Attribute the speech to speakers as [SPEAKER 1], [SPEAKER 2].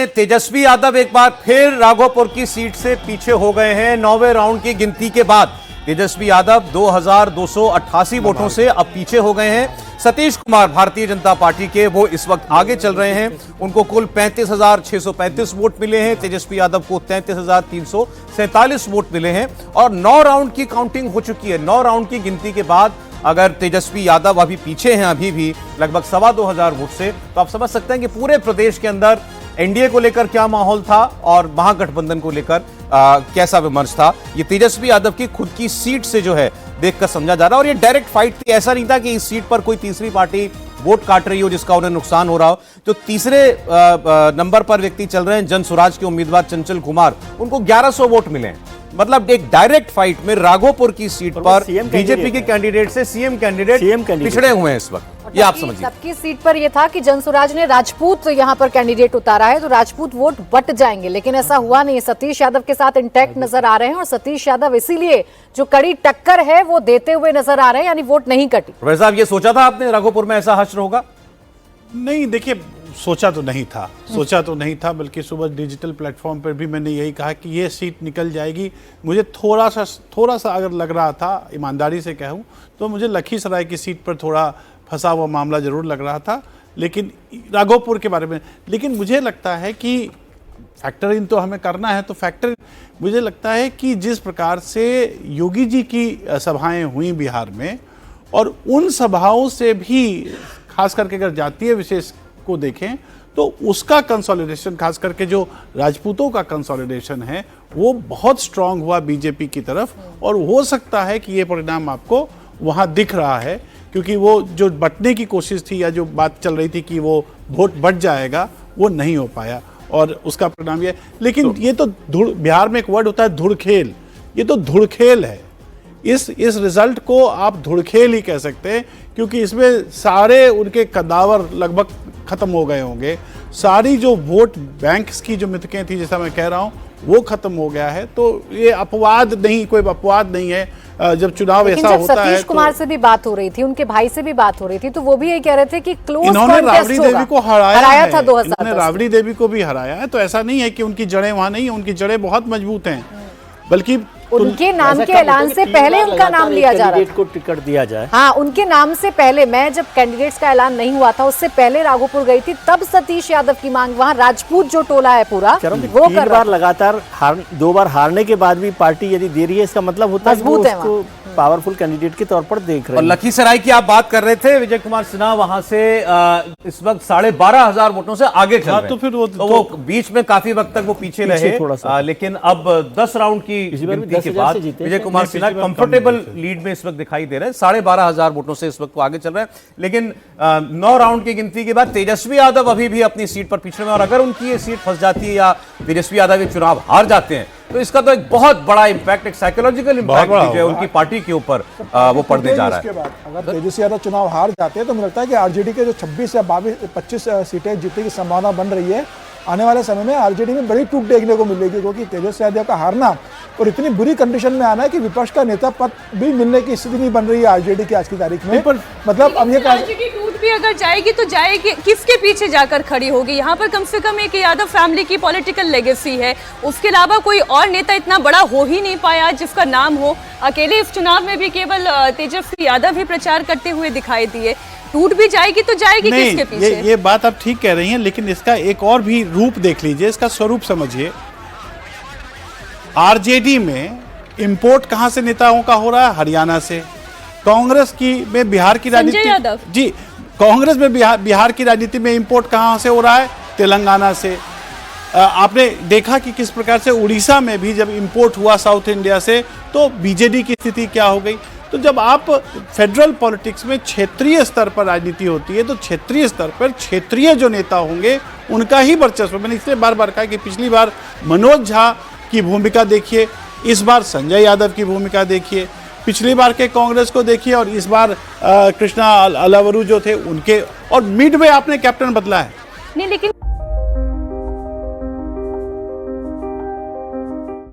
[SPEAKER 1] में तेजस्वी यादव एक बार फिर राघोपुर की सीट से पीछे हो गए हैं। 9वें राउंड की गिनती के बाद तेजस्वी यादव 2288 वोटों से अब पीछे हो गए हैं। सतीश कुमार भारतीय जनता पार्टी के, वो इस वक्त आगे चल रहे हैं। उनको कुल 35,635 वोट मिले हैं। तेजस्वी यादव को 33,347 वोट मिले हैं और 9 राउंड की काउंटिंग हो चुकी है। 9 राउंड की गिनती के बाद अगर तेजस्वी यादव अभी पीछे हैं, अभी भी लगभग 2,2500 वोट से, तो आप समझ सकते हैं कि पूरे प्रदेश के अंदर एनडीए को लेकर क्या माहौल था और महागठबंधन को लेकर कैसा विमर्श था। ये तेजस्वी यादव की खुद की सीट से जो है देखकर समझा जा रहा है। और ये डायरेक्ट फाइट थी, ऐसा नहीं था कि इस सीट पर कोई तीसरी पार्टी वोट काट रही हो जिसका उन्हें नुकसान हो रहा हो। जो तीसरे नंबर पर व्यक्ति चल रहे हैं, जन स्वराज के उम्मीदवार चंचल कुमार, उनको 1100 वोट मिले हैं। मतलब एक डायरेक्ट फाइट में राघोपुर की सीट पर बीजेपी के कैंडिडेट से सीएम कैंडिडेट पिछड़े हुए हैं इस वक्त। ये आप समझिए।
[SPEAKER 2] सबकी सीट पर यह था कि जनसुराज ने राजपूत यहां पर कैंडिडेट उतारा है तो राजपूत वोट बट जाएंगे, लेकिन ऐसा हुआ नहीं। सतीश यादव के साथ इंटैक्ट नजर आ रहे हैं और सतीश यादव इसीलिए जो कड़ी टक्कर है वो देते हुए नजर आ रहे हैं, यानी वोट नहीं कटी।
[SPEAKER 1] प्रोफेसर साहब, ये सोचा था आपने राघोपुर में ऐसा हश्र होगा?
[SPEAKER 3] नहीं, देखिए, सोचा तो नहीं था, बल्कि सुबह डिजिटल प्लेटफॉर्म पर भी मैंने यही कहा कि ये सीट निकल जाएगी। मुझे थोड़ा सा अगर लग रहा था, ईमानदारी से कहूँ तो मुझे लखीसराय की सीट पर थोड़ा फंसा हुआ मामला जरूर लग रहा था, लेकिन राघोपुर के बारे में। लेकिन मुझे लगता है कि फैक्टर इन तो हमें करना है, तो फैक्टर मुझे लगता है कि जिस प्रकार से योगी जी की सभाएं हुई बिहार में, और उन सभाओं से भी खास करके अगर जातीय विशेष को देखें तो उसका कंसोलिडेशन, खास करके जो राजपूतों का कंसोलिडेशन है, वो बहुत स्ट्रांग हुआ बीजेपी की तरफ। और हो सकता है कि ये परिणाम आपको वहाँ दिख रहा है, क्योंकि वो जो बंटने की कोशिश थी या जो बात चल रही थी कि वो वोट बंट जाएगा, वो नहीं हो पाया और उसका परिणाम ये। लेकिन ये तो बिहार में एक वर्ड होता है धुड़खेल, ये तो धुड़खेल है। इस रिजल्ट को आप धुड़खेल ही कह सकते हैं, क्योंकि इसमें सारे उनके कदावर लगभग खत्म हो गए होंगे। सारी जो वोट बैंक्स की जो मिथकें थी, जैसा मैं कह रहा हूं, वो खत्म हो गया है। तो ये अपवाद नहीं, कोई अपवाद नहीं है जब चुनाव ऐसा होता है।
[SPEAKER 2] सतीश कुमार से भी बात हो रही थी, उनके भाई से भी बात हो रही थी, तो वो भी ये कह रहे थे कि क्लोज
[SPEAKER 3] इन्होंने राबड़ी देवी को हराया
[SPEAKER 2] था 2010
[SPEAKER 3] इन्होंने राबड़ी देवी को भी हराया है। तो ऐसा नहीं है कि उनकी जड़ें वहां नहीं है, उनकी जड़ें बहुत मजबूत हैं। बल्कि
[SPEAKER 2] उनके नाम के ऐलान से पहले उनका नाम लिया जा रहा था,
[SPEAKER 4] को टिकट दिया जाए।
[SPEAKER 2] हाँ, उनके नाम से पहले, मैं जब कैंडिडेट्स का ऐलान नहीं हुआ था उससे पहले राघोपुर गई थी, तब सतीश यादव की मांग, वहाँ राजपूत जो टोला है पूरा, वो
[SPEAKER 4] 3 बार लगातार 2 बार हारने के बाद भी पार्टी यदि दे रही है, इसका मतलब होता है
[SPEAKER 2] मजबूत है,
[SPEAKER 4] उसको पावरफुल कैंडिडेट के तौर पर देख रहे हैं।
[SPEAKER 1] और लखीसराय की आप बात कर रहे थे, विजय कुमार सिन्हा वहां से इस वक्त 12,500 वोटों से आगे चल रहे हैं।
[SPEAKER 3] तो फिर
[SPEAKER 1] वो बीच में काफी वक्त तक वो पीछे रहे, लेकिन अब 10 राउंड की गिनती के बाद विजय कुमार सिन्हा कंफर्टेबल लीड में इस वक्त दिखाई दे रहे हैं। 12,500 वोटों से इस वक्त वो आगे चल रहे हैं। लेकिन 9 राउंड की गिनती के बाद तेजस्वी यादव अभी भी अपनी सीट पर पिछड़े में, और अगर उनकी ये सीट फंस जाती है या तेजस्वी यादव ये चुनाव हार जाते हैं, तो इसका तो एक बहुत बड़ा इंपैक्ट, एक साइकोलॉजिकल इंपैक्ट जो है उनकी पार्टी के ऊपर वो पड़ने जा रहा है।
[SPEAKER 5] अगर तेजस्वी यादव चुनाव हार जाते हैं तो मुझे लगता है कि आरजेडी के जो 26 या 25 सीटें जीतने की संभावना बन रही है, आने वाले समय में आरजेडी में बड़ी टूट देखने को मिलेगी, क्योंकि तेजस्वी यादव का हारना और इतनी बुरी कंडीशन में आना है कि विपक्ष का नेता पद भी मिलने की स्थिति नहीं बन रही है आरजेडी की आज की तारीख में। मतलब अब ये
[SPEAKER 6] टूट भी अगर जाएगी तो जाएगी किसके पीछे जाकर खड़ी होगी? यहाँ पर कम से कम एक यादव फैमिली की पॉलिटिकल लेगेसी है, उसके अलावा कोई और नेता इतना बड़ा हो ही नहीं पाया जिसका नाम हो। अकेले इस चुनाव में भी केवल तेजस्वी यादव ही प्रचार करते हुए दिखाई दिए। टूट भी जाएगी तो जाएगी किसके पीछे?
[SPEAKER 3] ये बात आप ठीक कह रही हैं, लेकिन इसका एक और भी रूप देख लीजिए, इसका स्वरूप समझिए। आरजेडी में इंपोर्ट कहां से नेताओं का हो रहा है? हरियाणा से। कांग्रेस की में बिहार की राजनीति, जी, कांग्रेस में बिहार की राजनीति में इंपोर्ट कहां से हो रहा है? तेलंगाना से। आपने देखा कि किस प्रकार से उड़ीसा में भी जब इंपोर्ट हुआ साउथ इंडिया से, तो बीजेडी की स्थिति क्या हो गई। तो जब आप फेडरल पॉलिटिक्स में क्षेत्रीय स्तर पर राजनीति होती है, तो क्षेत्रीय स्तर पर क्षेत्रीय जो नेता होंगे उनका ही वर्चस्व। मैंने इसलिए बार बार कहा कि पिछली बार मनोज झा की भूमिका देखिए, इस बार संजय यादव की भूमिका देखिए, पिछली बार के कांग्रेस को देखिए, और इस बार कृष्णा अलावरू जो थे उनके, और मिड में आपने कैप्टन बदला है।
[SPEAKER 6] नहीं, लेकिन